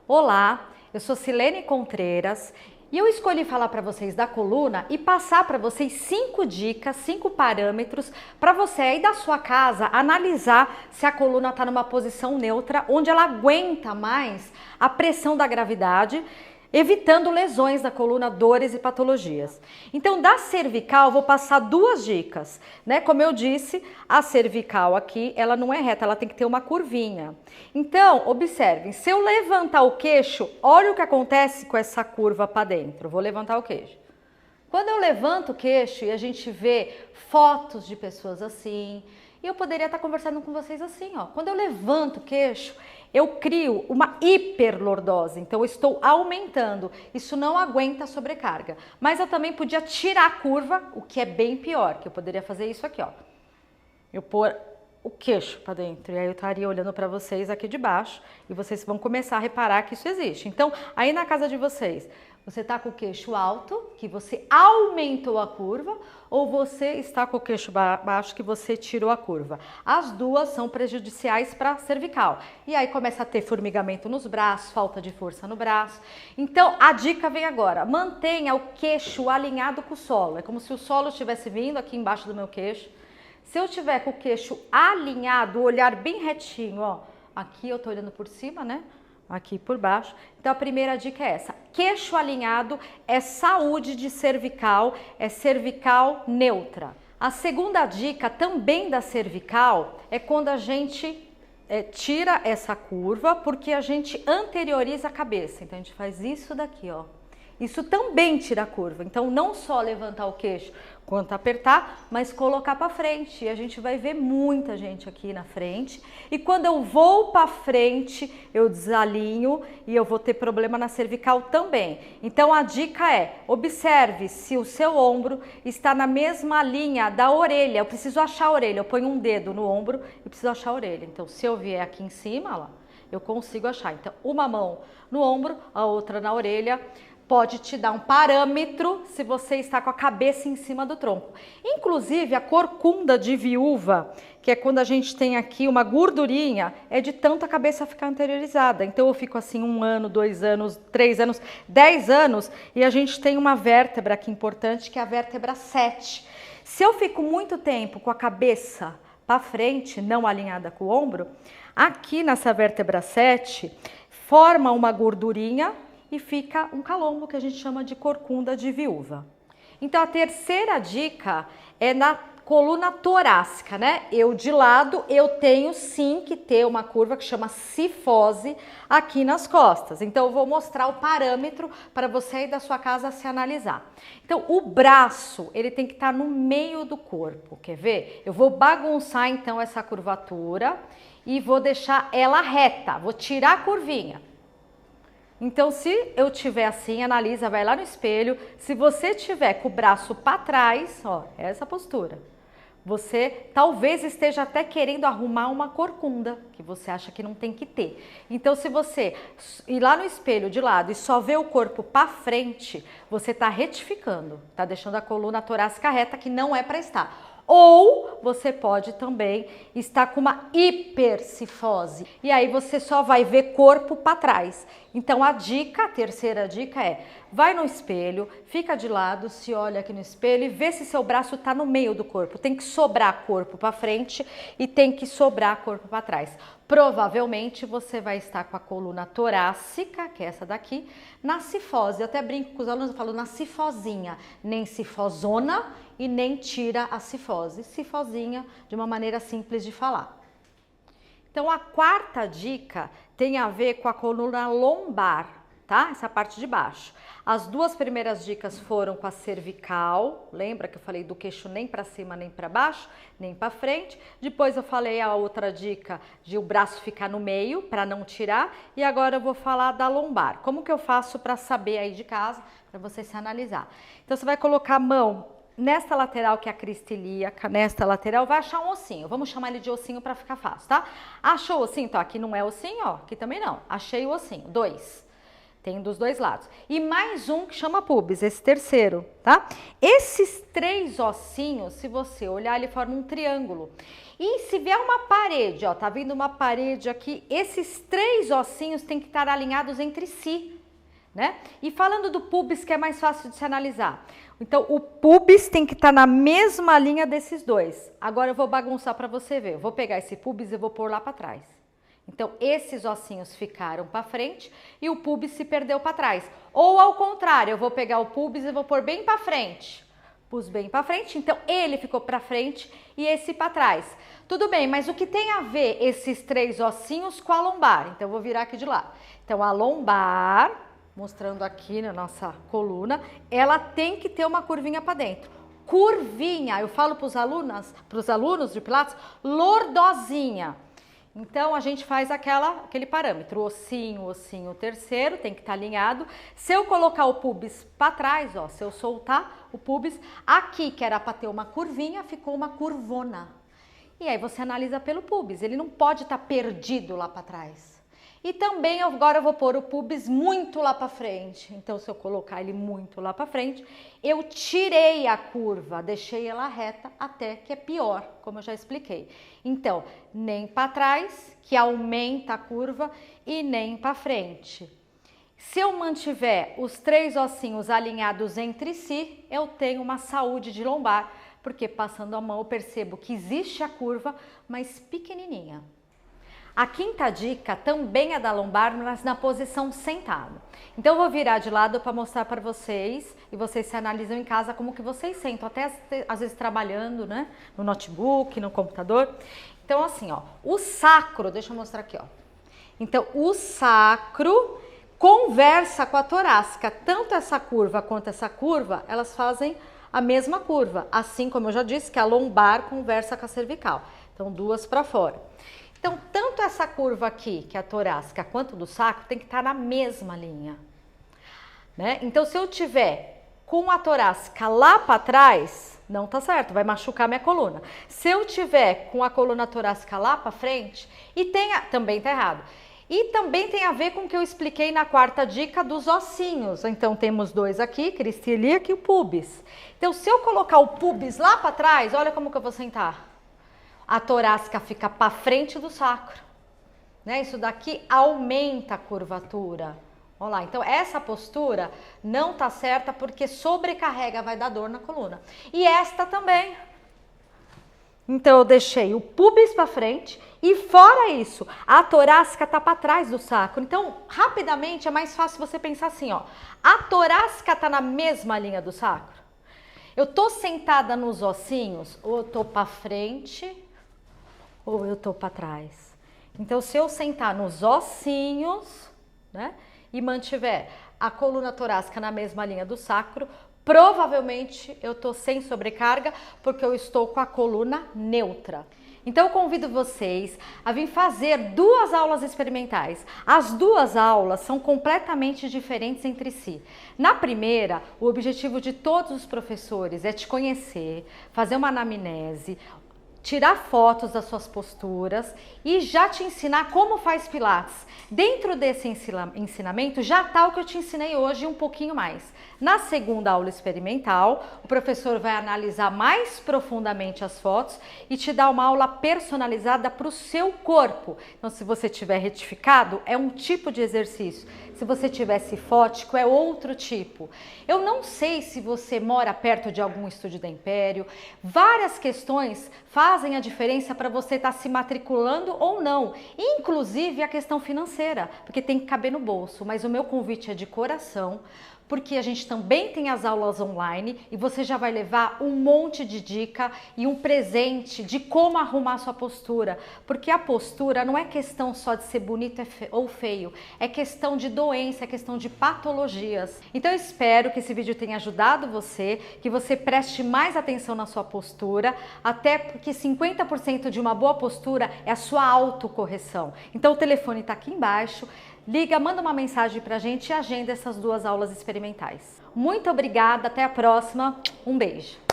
Olá, eu sou Silene Contreiras e eu escolhi falar para vocês da coluna e passar para vocês 5 dicas, 5 parâmetros para você aí da sua casa analisar se a coluna está numa posição neutra, onde ela aguenta mais a pressão da gravidade, evitando lesões da coluna, dores e patologias. Então, da cervical, vou passar 2 dicas, né? Como eu disse, a cervical aqui, ela não é reta, ela tem que ter uma curvinha. Então, observem, se eu levantar o queixo, olha o que acontece com essa curva para dentro. Vou levantar o queixo. Quando eu levanto o queixo e a gente vê fotos de pessoas assim, e eu poderia estar conversando com vocês assim, ó. Quando eu levanto o queixo, eu crio uma hiperlordose, então eu estou aumentando. Isso não aguenta sobrecarga. Mas eu também podia tirar a curva, o que é bem pior, que eu poderia fazer isso aqui, ó. Eu pôr o queixo para dentro, e aí eu estaria olhando para vocês aqui de baixo, e vocês vão começar a reparar que isso existe. Então, aí na casa de vocês, você está com o queixo alto, que você aumentou a curva, ou você está com o queixo baixo, que você tirou a curva. As duas são prejudiciais para a cervical. E aí começa a ter formigamento nos braços, falta de força no braço. Então, a dica vem agora. Mantenha o queixo alinhado com o solo. É como se o solo estivesse vindo aqui embaixo do meu queixo. Se eu tiver com o queixo alinhado, o olhar bem retinho, ó, aqui eu tô olhando por cima, né? Aqui por baixo. Então a primeira dica é essa: queixo alinhado é saúde de cervical, é cervical neutra. A segunda dica, também da cervical, é quando a gente tira essa curva, porque a gente anterioriza a cabeça. Então a gente faz isso daqui, ó. Isso também tira a curva. Então não só levantar o queixo quanto apertar, mas colocar para frente. E a gente vai ver muita gente aqui na frente. E quando eu vou para frente, eu desalinho e eu vou ter problema na cervical também. Então a dica é: observe se o seu ombro está na mesma linha da orelha. Eu preciso achar a orelha. Eu ponho um dedo no ombro e preciso achar a orelha. Então se eu vier aqui em cima, ó, eu consigo achar. Então uma mão no ombro, a outra na orelha. Pode te dar um parâmetro se você está com a cabeça em cima do tronco. Inclusive, a corcunda de viúva, que é quando a gente tem aqui uma gordurinha, é de tanto a cabeça ficar anteriorizada. Então, eu fico assim 1 ano, 2 anos, 3 anos, 10 anos, e a gente tem uma vértebra aqui importante, que é a vértebra 7. Se eu fico muito tempo com a cabeça para frente, não alinhada com o ombro, aqui nessa vértebra 7, forma uma gordurinha, e fica um calombo que a gente chama de corcunda de viúva. Então a terceira dica é na coluna torácica, né? Eu de lado, eu tenho sim que ter uma curva que chama cifose aqui nas costas. Então eu vou mostrar o parâmetro para você aí da sua casa se analisar. Então o braço, ele tem que estar no meio do corpo, quer ver? Eu vou bagunçar então essa curvatura e vou deixar ela reta, vou tirar a curvinha. Então, se eu tiver assim, analisa, vai lá no espelho. Se você tiver com o braço para trás, ó, essa postura, você talvez esteja até querendo arrumar uma corcunda, que você acha que não tem que ter. Então, se você ir lá no espelho de lado e só ver o corpo para frente, você está retificando, está deixando a coluna torácica reta, que não é para estar. Ou você pode também estar com uma hipercifose, e aí você só vai ver corpo para trás. Então a terceira dica é: vai no espelho, fica de lado, se olha aqui no espelho e vê se seu braço está no meio do corpo. Tem que sobrar corpo para frente e tem que sobrar corpo para trás. Provavelmente você vai estar com a coluna torácica, que é essa daqui, na cifose. Eu até brinco com os alunos, eu falo na cifosinha, nem cifosona e nem tira a cifose. Cifosinha, de uma maneira simples de falar. Então a quarta dica tem a ver com a coluna lombar, tá? Essa parte de baixo. As 2 primeiras dicas foram com a cervical, lembra que eu falei do queixo nem para cima, nem para baixo, nem para frente. Depois eu falei a outra dica de o braço ficar no meio para não tirar, e agora eu vou falar da lombar. Como que eu faço para saber aí de casa, para você se analisar? Então você vai colocar a mão nesta lateral, que é a crista ilíaca, nesta lateral, vai achar um ossinho. Vamos chamar ele de ossinho para ficar fácil, tá? Achou o ossinho? Então aqui não é ossinho, ó, aqui também não. Achei o ossinho. 2. Tem dos dois lados. E mais um que chama pubis, esse terceiro, tá? Esses 3 ossinhos, se você olhar, ele forma um triângulo. E se vier uma parede, ó, tá vindo uma parede aqui, esses 3 ossinhos têm que estar alinhados entre si, né? E falando do pubis, que é mais fácil de se analisar. Então, o pubis tem que estar na mesma linha desses dois. Agora eu vou bagunçar para você ver. Eu vou pegar esse pubis e vou pôr lá para trás. Então, esses ossinhos ficaram para frente e o pubis se perdeu para trás. Ou ao contrário, eu vou pegar o pubis e vou pôr bem para frente. Pus bem para frente, então ele ficou para frente e esse para trás. Tudo bem, mas o que tem a ver esses 3 ossinhos com a lombar? Então, eu vou virar aqui de lado. Então, a lombar, mostrando aqui na nossa coluna, ela tem que ter uma curvinha para dentro. Curvinha, eu falo para os alunos de Pilates, lordosinha. Então, a gente faz aquele parâmetro, ossinho, terceiro, tem que estar alinhado. Se eu colocar o pubis para trás, ó, se eu soltar o pubis, aqui que era para ter uma curvinha, ficou uma curvona. E aí você analisa pelo pubis, ele não pode estar perdido lá para trás. E também agora eu vou pôr o pubis muito lá para frente. Então, se eu colocar ele muito lá para frente, eu tirei a curva, deixei ela reta até que é pior, como eu já expliquei. Então, nem para trás, que aumenta a curva, e nem para frente. Se eu mantiver os 3 ossinhos alinhados entre si, eu tenho uma saúde de lombar, porque passando a mão eu percebo que existe a curva, mas pequenininha. A 5ª dica também é da lombar, mas na posição sentado. Então eu vou virar de lado para mostrar para vocês e vocês se analisam em casa como que vocês sentam, até às vezes trabalhando, né, no notebook, no computador. Então assim, ó, o sacro, deixa eu mostrar aqui, ó. Então o sacro conversa com a torácica, tanto essa curva quanto essa curva, elas fazem a mesma curva, assim como eu já disse que a lombar conversa com a cervical. Então 2 para fora. Então, tanto essa curva aqui, que é a torácica, quanto do sacro, tem que estar na mesma linha, né? Então, se eu tiver com a torácica lá para trás, não tá certo, vai machucar minha coluna. Se eu tiver com a coluna torácica lá para frente, também tá errado. E também tem a ver com o que eu expliquei na 4ª dica dos ossinhos. Então, temos 2 aqui, crista ilíaca e o pubis. Então, se eu colocar o pubis lá para trás, olha como que eu vou sentar. A torácica fica para frente do sacro, né? Isso daqui aumenta a curvatura. Olha lá, então essa postura não tá certa porque sobrecarrega, vai dar dor na coluna. E esta também. Então eu deixei o pubis para frente e fora isso, a torácica tá para trás do sacro. Então, rapidamente é mais fácil você pensar assim, ó. A torácica tá na mesma linha do sacro. Eu tô sentada nos ossinhos, ou eu tô para frente, ou eu tô para trás. Então, se eu sentar nos ossinhos, né, e mantiver a coluna torácica na mesma linha do sacro, provavelmente eu tô sem sobrecarga, porque eu estou com a coluna neutra. Então, eu convido vocês a vir fazer 2 aulas experimentais. As 2 aulas são completamente diferentes entre si. Na primeira, o objetivo de todos os professores é te conhecer, fazer uma anamnese, tirar fotos das suas posturas e já te ensinar como faz Pilates. Dentro desse ensinamento já está o que eu te ensinei hoje e um pouquinho mais. Na segunda aula experimental, o professor vai analisar mais profundamente as fotos e te dar uma aula personalizada para o seu corpo. Então, se você tiver retificado, é um tipo de exercício. Se você tiver cifótico, é outro tipo. Eu não sei se você mora perto de algum estúdio da Império. Várias questões fazem a diferença para você estar se matriculando ou não. Inclusive a questão financeira, porque tem que caber no bolso. Mas o meu convite é de coração, porque a gente também tem as aulas online e você já vai levar um monte de dica e um presente de como arrumar a sua postura, porque a postura não é questão só de ser bonito ou feio, é questão de doença, é questão de patologias. Então eu espero que esse vídeo tenha ajudado você, que você preste mais atenção na sua postura, até porque 50% de uma boa postura é a sua autocorreção. Então o telefone está aqui embaixo. Liga, manda uma mensagem pra gente e agenda essas 2 aulas experimentais. Muito obrigada, até a próxima. Um beijo.